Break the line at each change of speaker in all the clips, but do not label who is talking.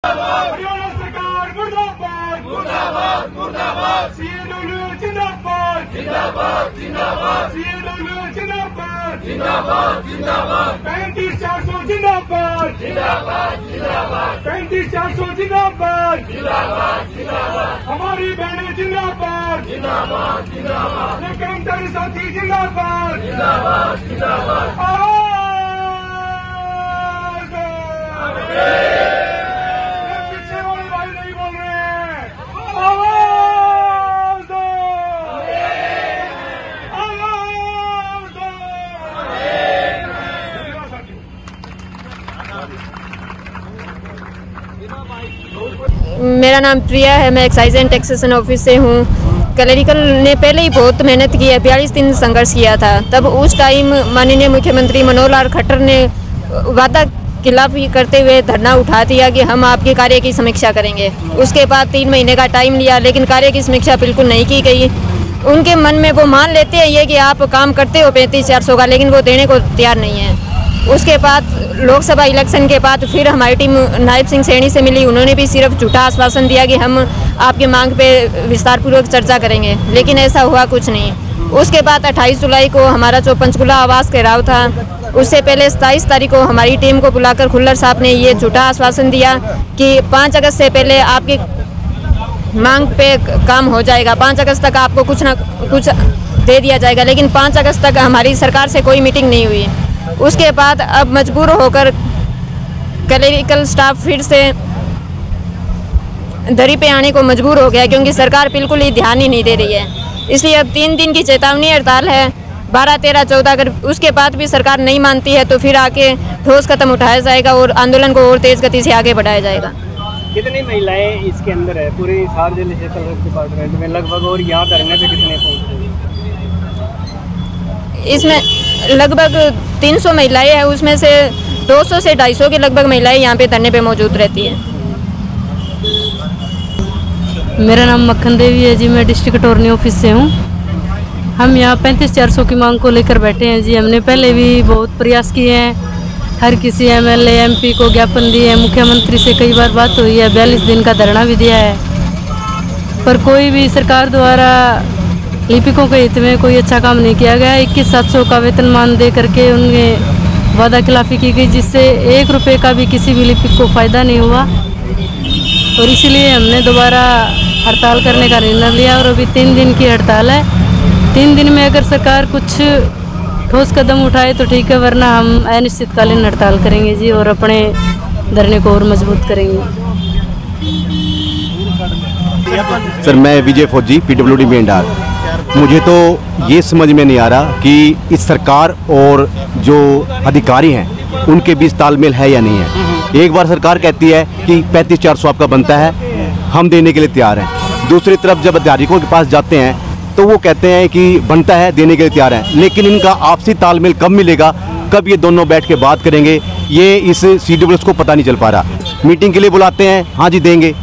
हरियाणा सरकार मुर्दाबाद मुर्दाबाद मुर्दाबाद। CNW जिंदाबाद जिंदाबाद जिंदाबाद। CNW जिंदाबाद जिंदाबाद जिंदाबाद। 35,400 जिंदाबाद जिंदाबाद जिंदाबाद। 35,400 जिंदाबाद जिंदाबाद जिंदाबाद। हमारी बहनें जिंदाबाद जिंदाबाद जिंदाबाद। ये कर्मचारी साथी जिंदाबाद जिंदाबाद जिंदाबाद। पीछे वाले भाई नहीं बोल रहे हैं, आवाज दो, आवाज दो।
मेरा नाम प्रिया है, मैं एक्साइज एंड टैक्सेशन ऑफिस से हूँ। क्लरिकल ने पहले ही बहुत मेहनत की है, 42 दिन संघर्ष किया था। तब उस टाइम माननीय मुख्यमंत्री मनोहर लाल खट्टर ने वादा खिलाफी करते हुए धरना उठा दिया कि हम आपके कार्य की समीक्षा करेंगे। उसके बाद 3 महीने का टाइम लिया, लेकिन कार्य की समीक्षा बिल्कुल नहीं की गई। उनके मन में वो मान लेते हैं ये कि आप काम करते हो 35,400 का, लेकिन वो देने को तैयार नहीं है। उसके बाद लोकसभा इलेक्शन के बाद फिर हमारी टीम नायब सिंह सैनी से मिली। उन्होंने भी सिर्फ झूठा आश्वासन दिया कि हम आपकी मांग पे विस्तारपूर्वक चर्चा करेंगे, लेकिन ऐसा हुआ कुछ नहीं। उसके बाद 28 जुलाई को हमारा जो पंचकुला आवास घेराव था, उससे पहले 27 तारीख को हमारी टीम को बुलाकर खुल्लर साहब ने ये झूठा आश्वासन दिया कि 5 अगस्त से पहले आपकी मांग पे काम हो जाएगा, 5 अगस्त तक आपको कुछ ना कुछ दे दिया जाएगा। लेकिन 5 अगस्त तक हमारी सरकार से कोई मीटिंग नहीं हुई। उसके बाद अब मजबूर होकर क्लरिकल स्टाफ फिर से दरी पे आने को मजबूर हो गया, क्योंकि सरकार बिल्कुल ही ध्यान ही नहीं दे रही है। इसलिए अब 3 दिन की चेतावनी हड़ताल है, 12, 13, 14। अगर उसके बाद भी सरकार नहीं मानती है तो फिर आके ठोस कदम उठाया जाएगा और आंदोलन को और तेज गति से आगे बढ़ाया जाएगा।
कितनी महिलाएं इसके अंदर है पूरी सार्वजनिक क्षेत्र डिपार्टमेंट में लगभग, और यहाँ धरने पे कितने पहुँच रहे हैं?
इसमें लगभग 300 महिलाएं हैं, उसमें से 200 से 250 के लगभग महिलाएं यहाँ पे धरने पे मौजूद रहती हैं।
मेरा नाम मक्खन देवी है जी, मैं डिस्ट्रिक्ट अटॉर्नी ऑफिस से हूँ। हम यहाँ 35,400 की मांग को लेकर बैठे हैं जी। हमने पहले भी बहुत प्रयास किए हैं, हर किसी MLA MP को ज्ञापन दिए हैं, मुख्यमंत्री से कई बार बात हुई है, 42 दिन का धरना भी दिया है, पर कोई भी सरकार द्वारा लिपिकों के हित में कोई अच्छा काम नहीं किया गया। 21,700 का वेतनमान दे करके उनके वादा खिलाफी की गई, जिससे 1 रुपये का भी किसी भी लिपिक को फ़ायदा नहीं हुआ, और इसीलिए हमने दोबारा हड़ताल करने का निर्णय लिया। और अभी 3 दिन की हड़ताल है। 3 दिन में अगर सरकार कुछ ठोस कदम उठाए तो ठीक है, वरना हम अनिश्चितकालीन हड़ताल करेंगे जी, और अपने धरने को और मजबूत करेंगे।
सर, मैं विजय फौजी, PWD मेंढार। मुझे तो ये समझ में नहीं आ रहा कि इस सरकार और जो अधिकारी हैं उनके बीच तालमेल है या नहीं है। एक बार सरकार कहती है कि 35,400 आपका बनता है, हम देने के लिए तैयार हैं। दूसरी तरफ जब अधिकारियों के पास जाते हैं तो वो कहते हैं कि बनता है, देने के लिए तैयार हैं। लेकिन इनका आपसी तालमेल कब मिलेगा, कब ये दोनों बैठ के बात करेंगे, ये इस CWS को पता नहीं चल पा रहा। मीटिंग के लिए बुलाते हैं, हाँ जी देंगे।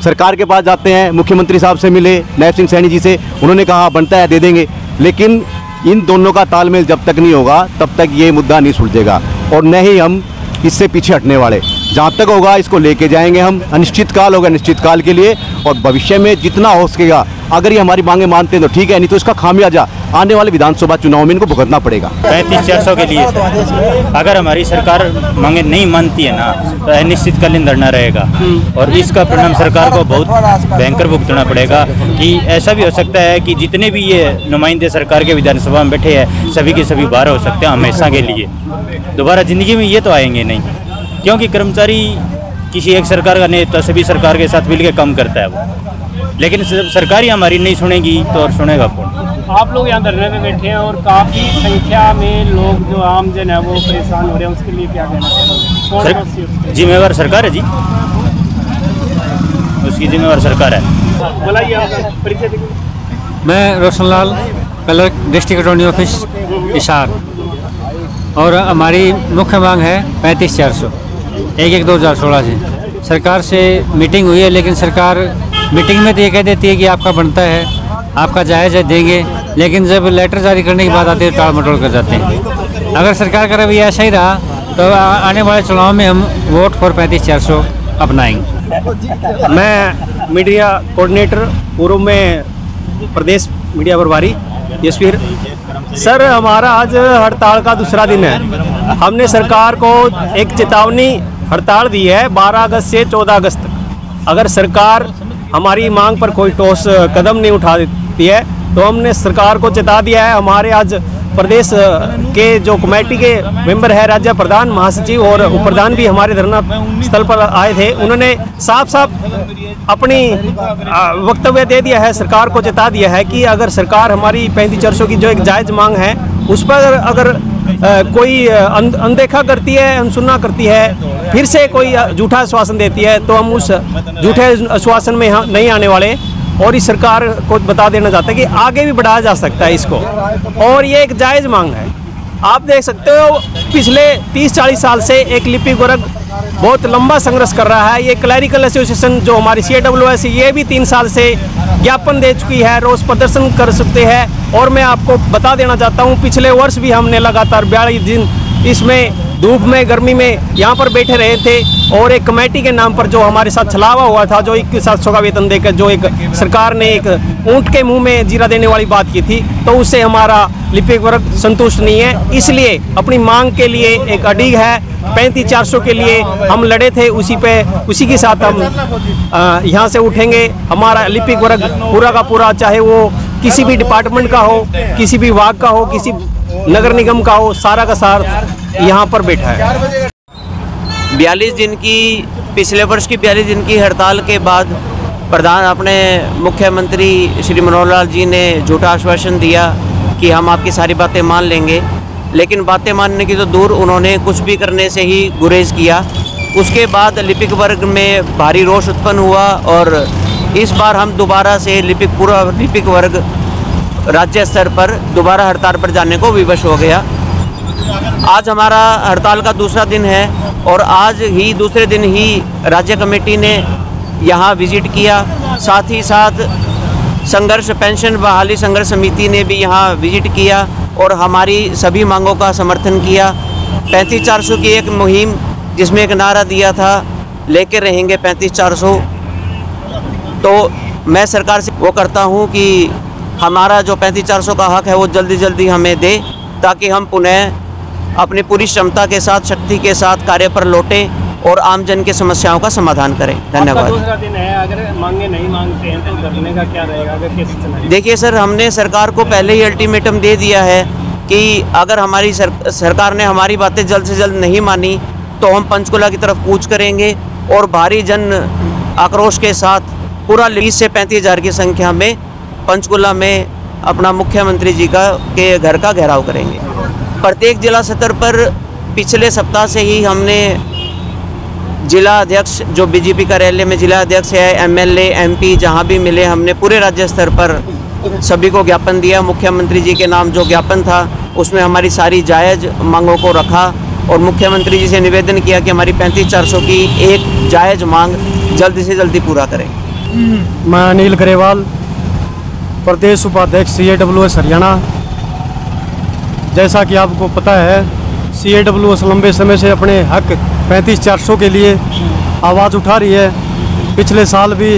सरकार के पास जाते हैं, मुख्यमंत्री साहब से मिले, नायब सिंह सैनी जी से, उन्होंने कहा बनता है, दे देंगे। लेकिन इन दोनों का तालमेल जब तक नहीं होगा तब तक ये मुद्दा नहीं सुलझेगा, और न ही हम इससे पीछे हटने वाले। जहाँ तक होगा इसको लेके जाएंगे हम। अनिश्चितकाल होगा निश्चितकाल के लिए, और भविष्य में जितना हो सकेगा अगर ये हमारी मांगे मानते हैं तो ठीक है, नहीं तो इसका खामियाजा आने वाले विधानसभा चुनाव में इनको भुगतना पड़ेगा।
35,400 के लिए अगर हमारी सरकार मांगे नहीं मानती है ना तो अनिश्चितकालीन धरना रहेगा, और इसका परिणाम सरकार को बहुत भयंकर भुगतना पड़ेगा। कि ऐसा भी हो सकता है कि जितने भी ये नुमाइंदे सरकार के विधानसभा में बैठे हैं सभी के सभी बाहर हो सकते हैं हमेशा के लिए। दोबारा जिंदगी में ये तो आएंगे नहीं, क्योंकि कर्मचारी किसी एक सरकार का नहीं तो सभी सरकार के साथ मिलकर काम करता है वो। लेकिन सरकार ही हमारी नहीं सुनेगी तो और सुनेगा कौन?
आप लोग यहाँ धरने पे बैठे हैं और काफ़ी संख्या में लोग जो आम जन है वो परेशान हो रहे हैं, उसके लिए क्या कहना चाहिए?
जिम्मेवार सरकार है जी, उसकी जिम्मेवार सरकार है।
बोलाइए आपका परिचय दीजिए।
मैं Roshan Lal, clerk, district attorney office Hisar, और हमारी मुख्य मांग है 35,400 1/1/2016 से। सरकार से मीटिंग हुई है, लेकिन सरकार मीटिंग में तो ये कह देती है कि आपका बनता है, आपका जायज़ है, देंगे, लेकिन जब लेटर जारी करने की बात आती है तो टाल मटोल कर जाते हैं। अगर सरकार का रवैया ऐसा ही रहा तो आने वाले चुनाव में हम वोट फॉर 35,400 अपनाएंगे।
मैं मीडिया कोऑर्डिनेटर पूर्व में प्रदेश मीडिया प्रभारी यशवीर। सर, हमारा आज हड़ताल का दूसरा दिन है। हमने सरकार को एक चेतावनी हड़ताल दी है 12 अगस्त से 14 अगस्त तक। अगर सरकार हमारी मांग पर कोई ठोस कदम नहीं उठा देती है तो हमने सरकार को चेता दिया है। हमारे आज प्रदेश के जो कमेटी के मेंबर है, राज्य प्रधान, महासचिव और उप प्रधान भी हमारे धरना स्थल पर आए थे। उन्होंने साफ साफ अपनी वक्तव्य दे दिया है, सरकार को चेता दिया है कि अगर सरकार हमारी 3500 की जो एक जायज़ मांग है उस पर अगर कोई अनदेखा करती है, अनसुना करती है, फिर से कोई झूठा आश्वासन देती है तो हम उस झूठे आश्वासन में नहीं आने वाले। और इस सरकार को बता देना चाहते हैं कि आगे भी बढ़ाया जा सकता है इसको, और ये एक जायज़ मांग है। आप देख सकते हो पिछले 30-40 साल से एक लिपिक वर्ग बहुत लंबा संघर्ष कर रहा है। ये क्लैरिकल एसोसिएशन जो हमारी CAWS ये भी 3 साल से ज्ञापन दे चुकी है, रोज प्रदर्शन कर सकते हैं। और मैं आपको बता देना चाहता हूँ पिछले वर्ष भी हमने लगातार 42 दिन इसमें धूप में गर्मी में यहाँ पर बैठे रहे थे। और एक कमेटी के नाम पर जो हमारे साथ छलावा हुआ था, जो 21,700 का वेतन देकर जो एक सरकार ने एक ऊंट के मुंह में जीरा देने वाली बात की थी, तो उससे हमारा लिपिक वर्ग संतुष्ट नहीं है। इसलिए अपनी मांग के लिए एक अडिग है। 35,400 के लिए हम लड़े थे, उसी के साथ हम यहाँ से उठेंगे। हमारा लिपिक वर्ग पूरा का पूरा, चाहे वो किसी भी डिपार्टमेंट का हो, किसी भी विभाग का हो, किसी नगर निगम का हो, सारा का सारा यहाँ पर बैठा है।
42 दिन की, पिछले वर्ष की 42 दिन की हड़ताल के बाद प्रधान अपने मुख्यमंत्री श्री मनोहर लाल जी ने झूठा आश्वासन दिया कि हम आपकी सारी बातें मान लेंगे, लेकिन बातें मानने की तो दूर, उन्होंने कुछ भी करने से ही गुरेज किया। उसके बाद लिपिक वर्ग में भारी रोष उत्पन्न हुआ और इस बार हम दोबारा से पूरा लिपिक वर्ग राज्य स्तर पर दोबारा हड़ताल पर जाने को विवश हो गया। आज हमारा हड़ताल का दूसरा दिन है और आज ही दूसरे दिन ही राज्य कमेटी ने यहाँ विजिट किया। साथ ही साथ संघर्ष पेंशन बहाली संघर्ष समिति ने भी यहाँ विजिट किया और हमारी सभी मांगों का समर्थन किया। 35,400 की एक मुहिम जिसमें एक नारा दिया था, लेके रहेंगे 35,400। तो मैं सरकार से वो करता हूँ कि हमारा जो 35,400 का हक है वो जल्दी जल्दी हमें दे, ताकि हम पुनः अपनी पूरी क्षमता के साथ, शक्ति के साथ कार्य पर लौटें और आमजन की समस्याओं का समाधान करें। धन्यवाद।
दूसरा दिन है, अगर मांगे नहीं मांगते हैं तो करने का क्या रहेगा, अगर कैसे चलाएंगे?
देखिए सर, हमने सरकार को पहले ही अल्टीमेटम दे दिया है कि अगर हमारी सरकार ने हमारी बातें जल्द से जल्द नहीं मानी तो हम पंचकुला की तरफ कूच करेंगे और भारी जन आक्रोश के साथ पूरा 20 से 35,000 की संख्या में पंचकुला में अपना मुख्यमंत्री जी के घर का घेराव करेंगे। प्रत्येक जिला स्तर पर पिछले सप्ताह से ही हमने जिला अध्यक्ष, जो बीजेपी कार्यालय में जिला अध्यक्ष है, MLA, MP जहां भी मिले, हमने पूरे राज्य स्तर पर सभी को ज्ञापन दिया। मुख्यमंत्री जी के नाम जो ज्ञापन था उसमें हमारी सारी जायज़ मांगों को रखा और मुख्यमंत्री जी से निवेदन किया कि हमारी 35,400 की एक जायज़ मांग जल्दी से जल्दी पूरा करें।
मैं अनिल ग्रेवाल, प्रदेश उपाध्यक्ष CAWS हरियाणा। जैसा कि आपको पता है, CAWS लंबे समय से अपने हक 35,400 के लिए आवाज़ उठा रही है। पिछले साल भी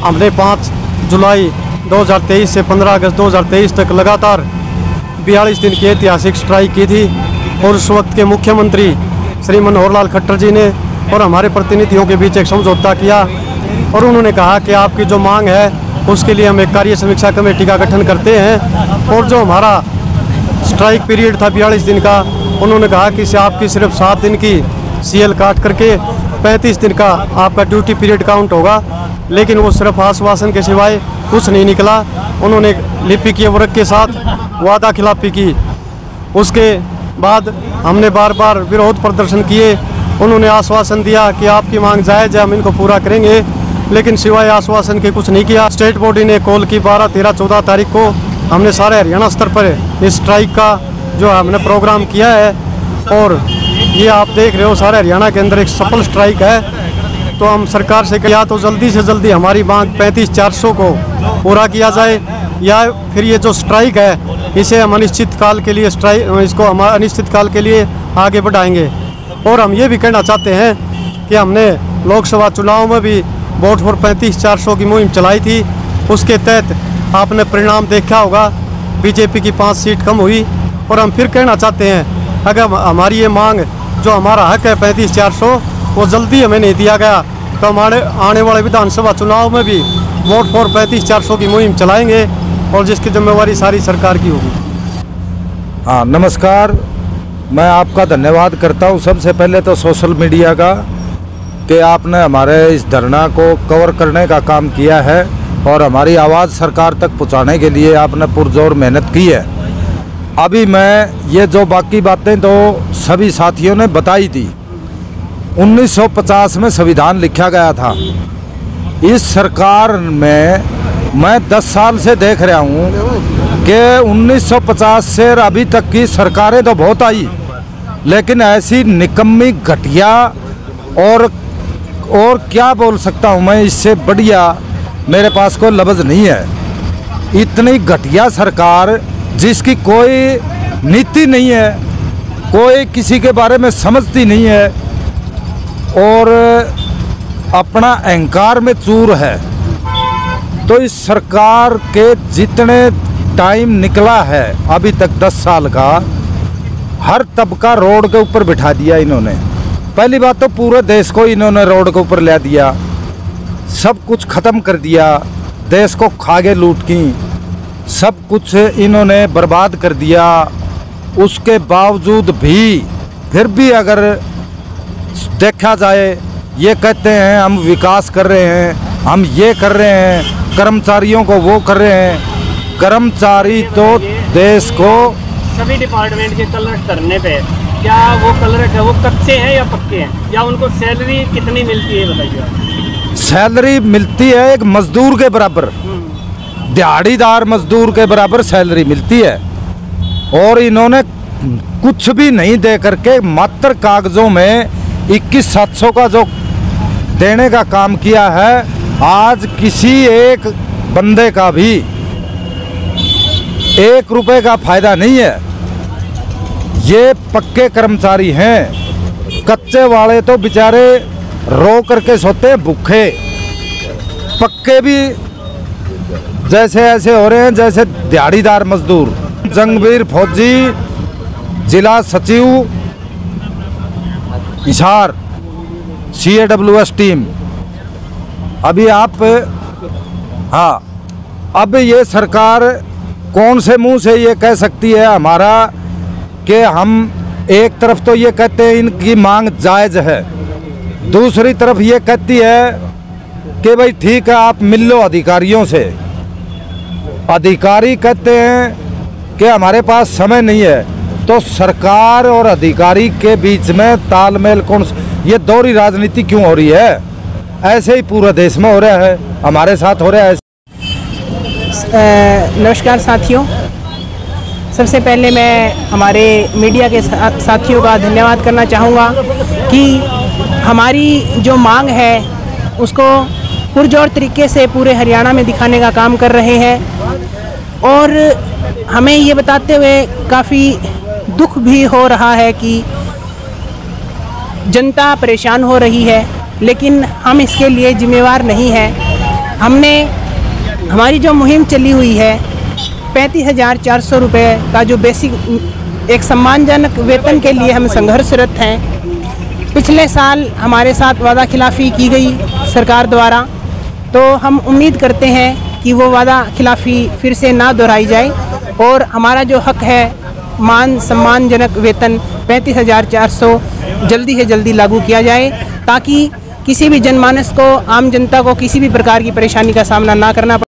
हमने 5 जुलाई 2023 से 15 अगस्त 2023 तक लगातार 42 दिन की ऐतिहासिक स्ट्राइक की थी और उस वक्त के मुख्यमंत्री श्री मनोहर लाल खट्टर जी ने और हमारे प्रतिनिधियों के बीच एक समझौता किया और उन्होंने कहा कि आपकी जो मांग है उसके लिए हम एक कार्य समीक्षा कमेटी का गठन करते हैं। और जो हमारा स्ट्राइक पीरियड था 42 दिन का, उन्होंने कहा कि से आपकी सिर्फ 7 दिन की CL काट करके 35 दिन का आपका ड्यूटी पीरियड काउंट होगा, लेकिन वो सिर्फ आश्वासन के सिवाय कुछ नहीं निकला। उन्होंने लिपिक वर्ग के साथ वादा खिलाफी की। उसके बाद हमने बार बार विरोध प्रदर्शन किए। उन्होंने आश्वासन दिया कि आपकी मांग जायज़ है, हम इनको पूरा करेंगे, लेकिन सिवाय आश्वासन के कुछ नहीं किया। स्टेट बॉडी ने कॉल की 12, 13, 14 तारीख को हमने सारे हरियाणा स्तर पर इस स्ट्राइक का जो हमने प्रोग्राम किया है और ये आप देख रहे हो सारे हरियाणा के अंदर एक सफल स्ट्राइक है। तो हम सरकार से या तो जल्दी से जल्दी हमारी मांग 35,400 को पूरा किया जाए या फिर ये जो स्ट्राइक है इसे हम अनिश्चित काल के लिए अनिश्चित काल के लिए आगे बढ़ाएंगे। और हम ये भी कहना चाहते हैं कि हमने लोकसभा चुनाव में भी वोट फॉर 35-400 की मुहिम चलाई थी। उसके तहत आपने परिणाम देखा होगा, बीजेपी की 5 सीट कम हुई। और हम फिर कहना चाहते हैं, अगर हमारी ये मांग जो हमारा हक है 35-400 वो जल्दी हमें नहीं दिया गया तो हमारे आने वाले विधानसभा चुनाव में भी वोट फॉर 35-400 की मुहिम चलाएंगे और जिसकी जिम्मेवारी सारी सरकार की होगी।
हाँ, नमस्कार। मैं आपका धन्यवाद करता हूँ सबसे पहले तो सोशल मीडिया का, कि आपने हमारे इस धरना को कवर करने का काम किया है और हमारी आवाज़ सरकार तक पहुँचाने के लिए आपने पुरजोर मेहनत की है। अभी मैं ये जो बाकी बातें तो सभी साथियों ने बताई थी। 1950 में संविधान लिखा गया था। इस सरकार में मैं 10 साल से देख रहा हूँ कि 1950 से अभी तक की सरकारें तो बहुत आई, लेकिन ऐसी निकम्मी घटिया और क्या बोल सकता हूँ मैं, इससे बढ़िया मेरे पास कोई लफ्ज़ नहीं है। इतनी घटिया सरकार जिसकी कोई नीति नहीं है, कोई किसी के बारे में समझती नहीं है और अपना अहंकार में चूर है। तो इस सरकार के जितने टाइम निकला है अभी तक 10 साल का, हर तबका रोड के ऊपर बिठा दिया इन्होंने। पहली बात तो पूरे देश को इन्होंने रोड के ऊपर ले दिया, सब कुछ ख़त्म कर दिया, देश को खागे लूट की, सब कुछ इन्होंने बर्बाद कर दिया। उसके बावजूद भी फिर भी अगर देखा जाए, ये कहते हैं हम विकास कर रहे हैं, हम ये कर रहे हैं, कर्मचारियों को वो कर रहे हैं। कर्मचारी तो देश को
सभी डिपार्टमेंट के कलर करने पे, क्या वो कलर है वो कच्चे हैं या पक्के हैं, या उनको सैलरी कितनी मिलती है बताइए।
सैलरी मिलती है एक मजदूर के बराबर, दिहाड़ीदार मजदूर के बराबर सैलरी मिलती है। और इन्होंने कुछ भी नहीं दे करके मात्र कागजों में 21,700 का जो देने का काम किया है। आज किसी एक बंदे का भी 1 रुपए का फायदा नहीं है। ये पक्के कर्मचारी हैं, कच्चे वाले तो बेचारे रो करके सोते हैं भूखे। पक्के भी जैसे ऐसे हो रहे हैं जैसे दिहाड़ीदार मजदूर। जंगवीर फौजी, जिला सचिव हिसार, CAWS टीम। अभी आप, हाँ, अब ये सरकार कौन से मुंह से ये कह सकती है हमारा कि हम एक तरफ तो ये कहते हैं इनकी मांग जायज़ है, दूसरी तरफ ये कहती है कि भाई ठीक है आप मिल लो अधिकारियों से। अधिकारी कहते हैं कि हमारे पास समय नहीं है। तो सरकार और अधिकारी के बीच में तालमेल कौन, ये दोहरी राजनीति क्यों हो रही है? ऐसे ही पूरा देश में हो रहा है, हमारे साथ हो रहा है।
नमस्कार साथियों, सबसे पहले मैं हमारे मीडिया के साथियों का धन्यवाद करना चाहूँगा कि हमारी जो मांग है उसको पुरजोर तरीके से पूरे हरियाणा में दिखाने का काम कर रहे हैं। और हमें ये बताते हुए काफ़ी दुख भी हो रहा है कि जनता परेशान हो रही है, लेकिन हम इसके लिए जिम्मेवार नहीं हैं। हमारी जो मुहिम चली हुई है 35,400 रुपये का जो बेसिक एक सम्मानजनक वेतन के लिए हम संघर्षरत हैं। पिछले साल हमारे साथ वादा खिलाफ़ी की गई सरकार द्वारा, तो हम उम्मीद करते हैं कि वो वादा खिलाफ़ी फिर से ना दोहराई जाए और हमारा जो हक है सम्मानजनक वेतन 35,400 जल्दी से जल्दी लागू किया जाए, ताकि किसी भी जनमानस को, आम जनता को किसी भी प्रकार की परेशानी का सामना ना करना पड़े।